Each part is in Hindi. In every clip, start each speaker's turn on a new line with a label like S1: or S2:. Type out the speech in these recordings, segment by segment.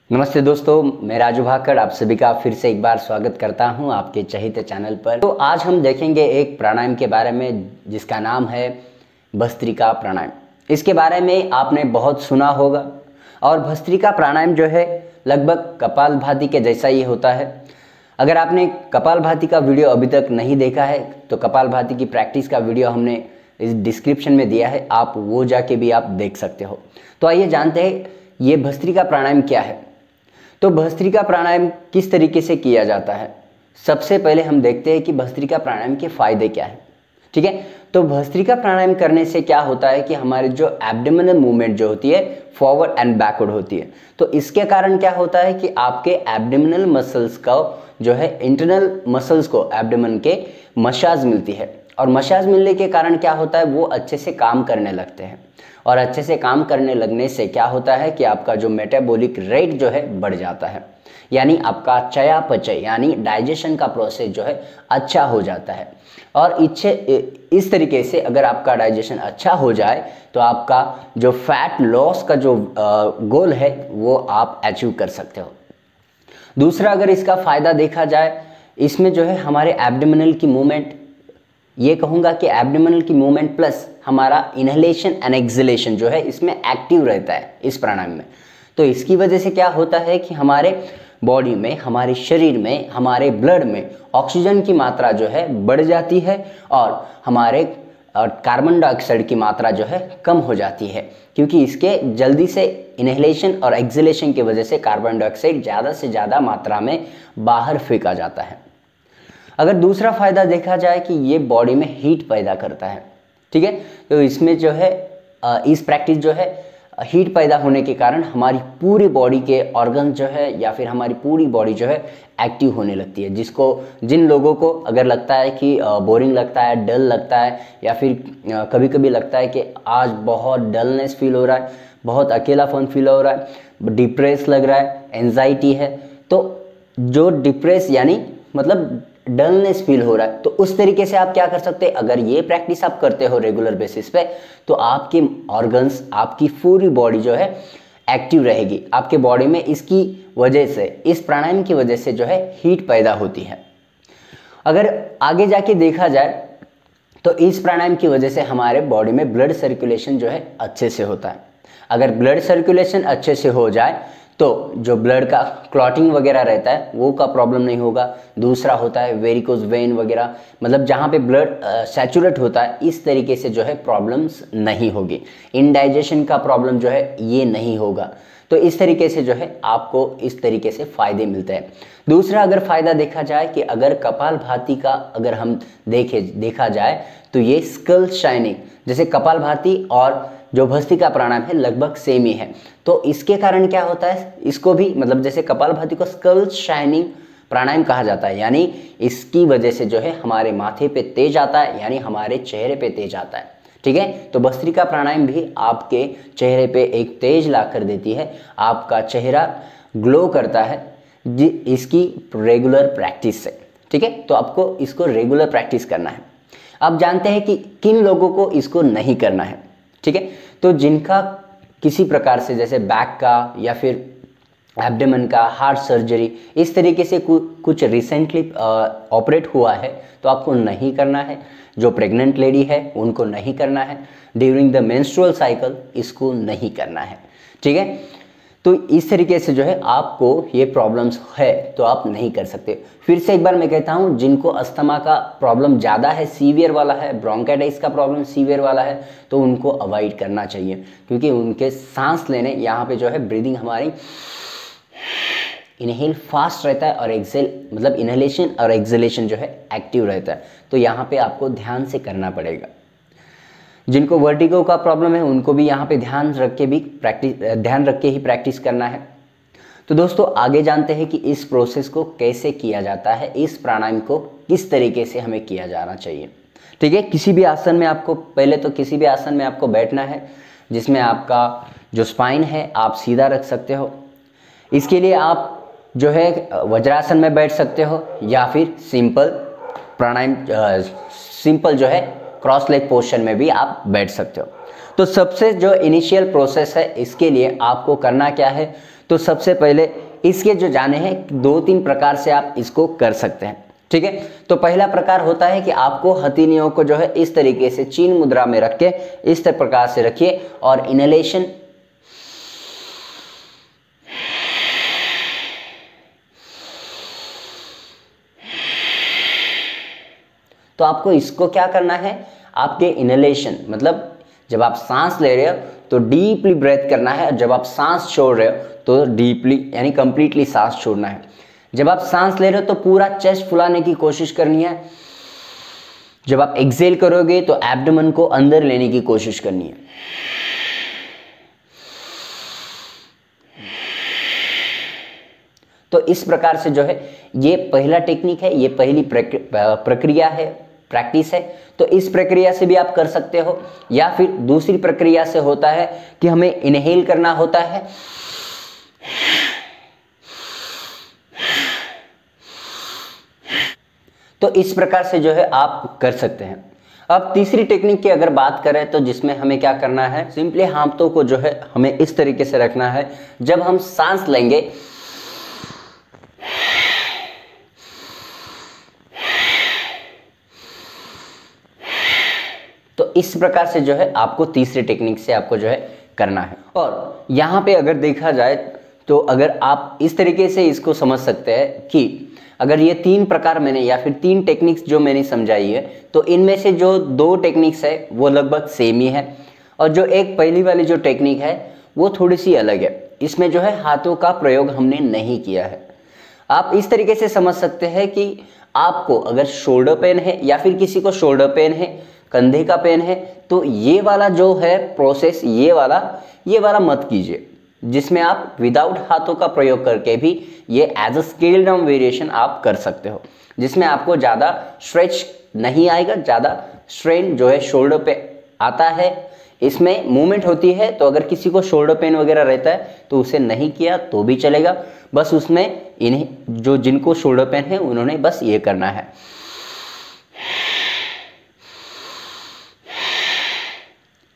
S1: नमस्ते दोस्तों, मैं राजू भाकर आप सभी का फिर से एक बार स्वागत करता हूं आपके चहेते चैनल पर। तो आज हम देखेंगे एक प्राणायाम के बारे में जिसका नाम है भस्त्रिका प्राणायाम। इसके बारे में आपने बहुत सुना होगा और भस्त्रिका प्राणायाम जो है लगभग कपालभाति के जैसा ही होता है। अगर आपने कपालभाति का वीडियो अभी तक नहीं देखा है तो कपालभाति की प्रैक्टिस का वीडियो हमने इस डिस्क्रिप्शन में दिया है, आप वो जाके भी आप देख सकते हो। तो आइए जानते हैं ये भस्त्रिका प्राणायाम क्या है। तो भस्त्रिका प्राणायाम किस तरीके से किया जाता है। सबसे पहले हम देखते हैं कि भस्त्रिका प्राणायाम के फायदे क्या है। ठीक है, तो भस्त्रिका प्राणायाम करने से क्या होता है कि हमारे जो एब्डोमिनल मूवमेंट जो होती है फॉरवर्ड एंड बैकवर्ड होती है। तो इसके कारण क्या होता है कि आपके एब्डोमिनल मसल्स का जो है इंटरनल मसल्स को एब्डोमेन के मसाज मिलती है और मसाज मिलने के कारण क्या होता है वो अच्छे से काम करने लगते हैं और अच्छे से काम करने लगने से क्या होता है कि आपका जो मेटाबॉलिक रेट जो है बढ़ जाता है, यानी आपका चयापचय यानी डाइजेशन का प्रोसेस जो है अच्छा हो जाता है। और इस तरीके से अगर आपका डाइजेशन अच्छा हो जाए तो आपका जो फैट लॉस का जो गोल है वो आप अचीव कर सकते हो। दूसरा, अगर इसका फायदा देखा जाए, इसमें जो है हमारे एब्डोमिनल की मूवमेंट, ये कहूँगा कि एब्डोमिनल की मूवमेंट प्लस हमारा इनहेलेशन एंड एक्सहेलेशन जो है इसमें एक्टिव रहता है इस प्राणायाम में। तो इसकी वजह से क्या होता है कि हमारे बॉडी में, हमारे शरीर में, हमारे ब्लड में ऑक्सीजन की मात्रा जो है बढ़ जाती है और हमारे कार्बन डाइऑक्साइड की मात्रा जो है कम हो जाती है, क्योंकि इसके जल्दी से इनहेलेशन और एक्सहेलेशन की वजह से कार्बन डाइऑक्साइड ज़्यादा से ज़्यादा मात्रा में बाहर फेंका जाता है। अगर दूसरा फायदा देखा जाए कि ये बॉडी में हीट पैदा करता है। ठीक है, तो इसमें जो है इस प्रैक्टिस जो है हीट पैदा होने के कारण हमारी पूरी बॉडी के ऑर्गन जो है या फिर हमारी पूरी बॉडी जो है एक्टिव होने लगती है। जिन लोगों को अगर लगता है कि बोरिंग लगता है, डल लगता है या फिर कभी कभी लगता है कि आज बहुत डलनेस फील हो रहा है, बहुत अकेलापन फील हो रहा है, डिप्रेस लग रहा है, एंजाइटी है, तो जो डिप्रेस यानी मतलब डलनेस फील हो रहा है, तो उस तरीके से आप क्या कर सकते हैं, अगर ये प्रैक्टिस आप करते हो रेगुलर बेसिस पे तो आपके ऑर्गन्स, आपकी पूरी बॉडी जो है एक्टिव रहेगी। आपके बॉडी में इसकी वजह से, इस प्राणायाम की वजह से जो है हीट पैदा होती है। अगर आगे जाके देखा जाए तो इस प्राणायाम की वजह से हमारे बॉडी में ब्लड सर्कुलेशन जो है अच्छे से होता है। अगर ब्लड सर्कुलेशन अच्छे से हो जाए तो जो ब्लड का क्लॉटिंग वगैरह रहता है वो का प्रॉब्लम नहीं होगा। दूसरा होता है वेरिकोज वेन वगैरह, मतलब जहाँ पे ब्लड सैचुरेट होता है, इस तरीके से जो है प्रॉब्लम्स नहीं होगी। इनडाइजेशन का प्रॉब्लम जो है ये नहीं होगा। तो इस तरीके से जो है आपको इस तरीके से फ़ायदे मिलते हैं। दूसरा, अगर फ़ायदा देखा जाए कि अगर कपालभाति का अगर हम देखा जाए तो ये स्कल शाइनिंग, जैसे कपालभाति और जो भस्त्रिका प्राणायाम है लगभग सेम ही है। तो इसके कारण क्या होता है, इसको भी मतलब जैसे कपालभाति को स्कल शाइनिंग प्राणायाम कहा जाता है, यानी इसकी वजह से जो है हमारे माथे पे तेज आता है, यानी हमारे चेहरे पे तेज आता है। ठीक है, तो भस्त्रिका प्राणायाम भी आपके चेहरे पे एक तेज ला कर देती है, आपका चेहरा ग्लो करता है इसकी रेगुलर प्रैक्टिस से। ठीक है, तो आपको इसको रेगुलर प्रैक्टिस करना है। अब जानते हैं कि किन लोगों को इसको नहीं करना है। ठीक है, तो जिनका किसी प्रकार से जैसे बैक का या फिर एब्डोमेन का हार्ट सर्जरी इस तरीके से कुछ रिसेंटली ऑपरेट हुआ है तो आपको नहीं करना है। जो प्रेग्नेंट लेडी है उनको नहीं करना है। ड्यूरिंग द मेंस्ट्रुअल साइकिल इसको नहीं करना है। ठीक है, तो इस तरीके से जो है आपको ये प्रॉब्लम्स है तो आप नहीं कर सकते। फिर से एक बार मैं कहता हूँ, जिनको अस्थमा का प्रॉब्लम ज़्यादा है, सीवियर वाला है, ब्रोंकाइटिस का प्रॉब्लम सीवियर वाला है, तो उनको अवॉइड करना चाहिए, क्योंकि उनके सांस लेने यहाँ पे जो है ब्रीदिंग हमारी इनहेल फास्ट रहता है और एक्सेल मतलब इनहेलेशन और एक्सहेलेशन जो है एक्टिव रहता है। तो यहाँ पे आपको ध्यान से करना पड़ेगा। जिनको वर्टिगो का प्रॉब्लम है उनको भी यहाँ पे ध्यान रख के ही प्रैक्टिस करना है। तो दोस्तों आगे जानते हैं कि इस प्रोसेस को कैसे किया जाता है, इस प्राणायाम को किस तरीके से हमें किया जाना चाहिए। ठीक है, किसी भी आसन में आपको बैठना है जिसमें आपका जो स्पाइन है आप सीधा रख सकते हो। इसके लिए आप जो है वज्रासन में बैठ सकते हो या फिर सिंपल जो है क्रॉस लेग पोस्चर में भी आप बैठ सकते हो। तो सबसे जो इनिशियल प्रोसेस है इसके लिए आपको करना क्या है, तो सबसे पहले इसके जो जाने हैं 2-3 प्रकार से आप इसको कर सकते हैं, ठीक है। तो पहला प्रकार होता है कि आपको हथेलियों को जो है इस तरीके से चीन मुद्रा में रख के इस प्रकार से रखिए और इनहेलेशन तो आपको इसको क्या करना है, आपके इनहेलेशन मतलब जब आप सांस ले रहे हो तो डीपली ब्रेथ करना है, और जब आप सांस छोड़ रहे हो तो डीपली यानी कंप्लीटली सांस छोड़ना है। जब आप सांस ले रहे हो तो पूरा चेस्ट फुलाने की कोशिश करनी है। जब आप एक्सेल करोगे तो एब्डोमेन को अंदर लेने की कोशिश करनी है। तो इस प्रकार से जो है ये पहला टेक्निक है, ये पहली प्रक्रिया है, प्रैक्टिस है। तो इस प्रक्रिया से भी आप कर सकते हो, या फिर दूसरी प्रक्रिया से होता है कि हमें इनहेल करना होता है, तो इस प्रकार से जो है आप कर सकते हैं। अब तीसरी टेक्निक की अगर बात करें तो जिसमें हमें क्या करना है, सिंपली हाथों को जो है हमें इस तरीके से रखना है। जब हम सांस लेंगे तो इस प्रकार से जो है आपको तीसरी टेक्निक से आपको जो है करना है। और यहाँ पे अगर देखा जाए तो अगर आप इस तरीके से इसको समझ सकते हैं कि अगर ये 3 प्रकार मैंने या फिर 3 टेक्निक्स जो मैंने समझाई है, तो इनमें से जो 2 टेक्निक्स है वो लगभग सेम ही है, और जो एक पहली वाली जो टेक्निक है वो थोड़ी सी अलग है। इसमें जो है हाथों का प्रयोग हमने नहीं किया है। आप इस तरीके से समझ सकते हैं कि आपको अगर शोल्डर पेन है या फिर किसी को शोल्डर पेन है, कंधे का पेन है, तो ये वाला जो है प्रोसेस ये वाला मत कीजिए, जिसमें आप विदाउट हाथों का प्रयोग करके भी ये as a scale down variation आप कर सकते हो, जिसमें आपको ज़्यादा स्ट्रेच नहीं आएगा, ज़्यादा स्ट्रेन जो है शोल्डर पे आता है, इसमें मूवमेंट होती है। तो अगर किसी को शोल्डर पेन वगैरह रहता है तो उसे नहीं किया तो भी चलेगा, बस उसमें इन्हें जो जिनको शोल्डर पेन है उन्होंने बस ये करना है।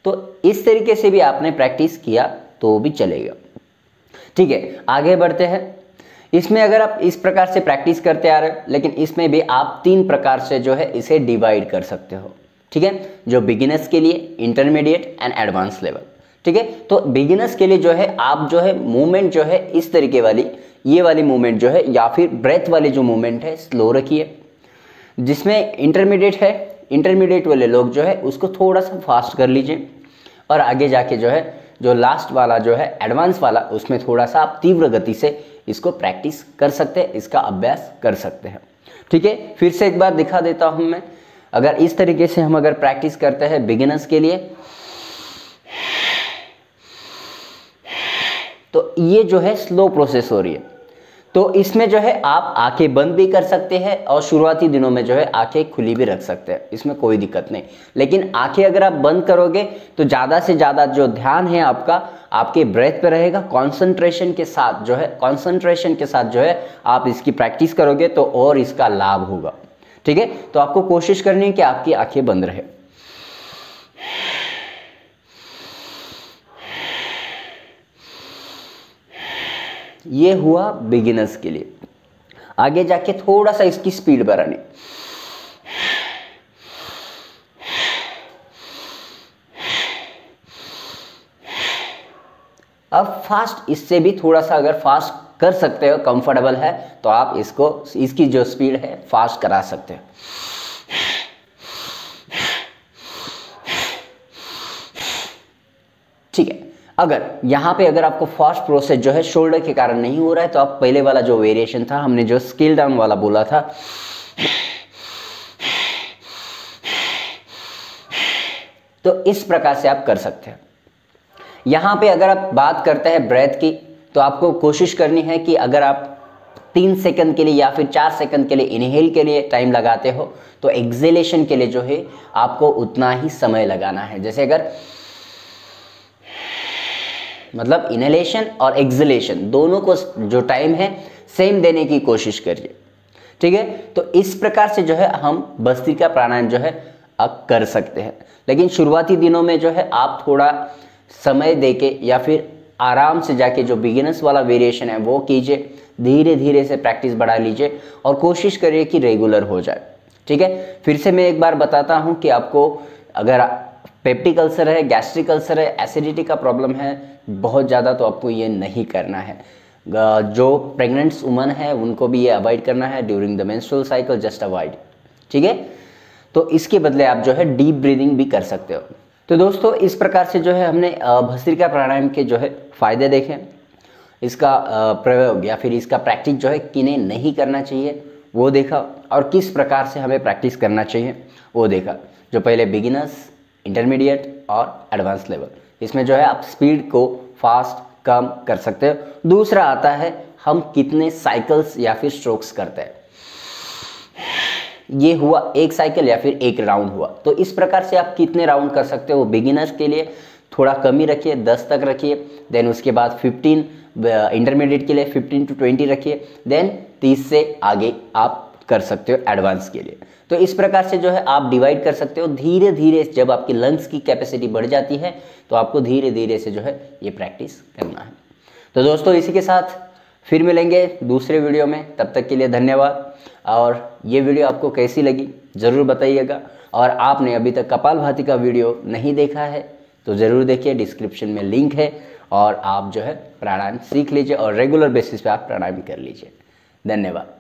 S1: तो इस तरीके से भी आपने प्रैक्टिस किया तो भी चलेगा, ठीक है। आगे बढ़ते हैं। इसमें अगर आप इस प्रकार से प्रैक्टिस करते आ रहे हो, लेकिन इसमें भी आप 3 प्रकार से जो है इसे डिवाइड कर सकते हो, ठीक है। जो बिगिनर्स के लिए, इंटरमीडिएट एंड एडवांस लेवल, ठीक है। तो बिगिनर्स के लिए जो है आप जो है मूवमेंट जो है इस तरीके वाली ये वाली मूवमेंट जो है या फिर ब्रेथ वाली जो मूवमेंट है स्लो रखिए। जिसमें इंटरमीडिएट है, इंटरमीडिएट वाले लोग जो है उसको थोड़ा सा फास्ट कर लीजिए, और आगे जाके जो है जो लास्ट वाला जो है एडवांस वाला उसमें थोड़ा सा आप तीव्र गति से इसको प्रैक्टिस कर सकते हैं, इसका अभ्यास कर सकते हैं, ठीक है। फिर से एक बार दिखा देता हूं मैं। अगर इस तरीके से हम अगर प्रैक्टिस करते हैं बिगिनर्स के लिए, तो ये जो है स्लो प्रोसेस हो रही है। तो इसमें जो है आप आंखें बंद भी कर सकते हैं और शुरुआती दिनों में जो है आंखें खुली भी रख सकते हैं, इसमें कोई दिक्कत नहीं। लेकिन आंखें अगर आप बंद करोगे तो ज़्यादा से ज़्यादा जो ध्यान है आपका आपके ब्रेथ पे रहेगा। कंसंट्रेशन के साथ जो है आप इसकी प्रैक्टिस करोगे तो और इसका लाभ होगा, ठीक है। तो आपको कोशिश करनी है कि आपकी आंखें बंद रहे। ये हुआ बिगिनर्स के लिए। आगे जाके थोड़ा सा इसकी स्पीड बढ़ानी। अब फास्ट, इससे भी थोड़ा सा अगर फास्ट कर सकते हो, कंफर्टेबल है तो आप इसकी जो स्पीड है फास्ट करा सकते हो। ठीक है। अगर यहाँ पे अगर आपको फास्ट प्रोसेस जो है शोल्डर के कारण नहीं हो रहा है तो आप पहले वाला जो वेरिएशन था, हमने जो स्केल डाउन वाला बोला था, तो इस प्रकार से आप कर सकते हैं। यहाँ पे अगर आप बात करते हैं ब्रेथ की, तो आपको कोशिश करनी है कि अगर आप 3 सेकंड के लिए या फिर 4 सेकंड के लिए इनहेल के लिए टाइम लगाते हो तो एक्सेलेशन के लिए जो है आपको उतना ही समय लगाना है। जैसे अगर मतलब इनहेलेशन और एक्सेलेशन दोनों को जो टाइम है सेम देने की कोशिश करिए, ठीक है। तो इस प्रकार से जो है हम भस्त्रिका प्राणायाम जो है अब कर सकते हैं। लेकिन शुरुआती दिनों में जो है आप थोड़ा समय देके या फिर आराम से जाके जो बिगिनर्स वाला वेरिएशन है वो कीजिए, धीरे धीरे से प्रैक्टिस बढ़ा लीजिए और कोशिश करिए कि रेगुलर हो जाए। ठीक है, फिर से मैं एक बार बताता हूँ कि आपको अगर पेप्टिक अल्सर है, गैस्ट्रिक अल्सर है, एसिडिटी का प्रॉब्लम है बहुत ज़्यादा, तो आपको ये नहीं करना है। जो प्रेग्नेंट्स वुमन है उनको भी ये अवॉइड करना है during the menstrual cycle, just avoid. ठीक है, तो इसके बदले आप जो है डीप ब्रीदिंग भी कर सकते हो। तो दोस्तों इस प्रकार से जो है हमने भस्त्रिका प्राणायाम के जो है फ़ायदे देखे, इसका प्रयोग या फिर इसका प्रैक्टिस जो है किन्हें नहीं करना चाहिए वो देखा, और किस प्रकार से हमें प्रैक्टिस करना चाहिए वो देखा। जो पहले बिगिनर्स, इंटरमीडिएट और एडवांस लेवल, इसमें जो है आप स्पीड को फास्ट कम कर सकते हो। दूसरा आता है हम कितने साइकिल्स या फिर स्ट्रोक्स करते हैं, ये हुआ एक साइकिल या फिर एक राउंड हुआ, तो इस प्रकार से आप कितने राउंड कर सकते हो। बिगिनर्स के लिए थोड़ा कम ही रखिए, 10 तक रखिए, देन उसके बाद 15, इंटरमीडिएट के लिए 15 to 20 रखिए, देन 30 से आगे आप कर सकते हो एडवांस के लिए। तो इस प्रकार से जो है आप डिवाइड कर सकते हो धीरे धीरे। जब आपकी लंग्स की कैपेसिटी बढ़ जाती है तो आपको धीरे धीरे से जो है ये प्रैक्टिस करना है। तो दोस्तों इसी के साथ फिर मिलेंगे दूसरे वीडियो में, तब तक के लिए धन्यवाद। और ये वीडियो आपको कैसी लगी ज़रूर बताइएगा, और आपने अभी तक कपालभाति का वीडियो नहीं देखा है तो ज़रूर देखिए, डिस्क्रिप्शन में लिंक है, और आप जो है प्राणायाम सीख लीजिए और रेगुलर बेसिस पे आप प्राणायाम कर लीजिए। धन्यवाद।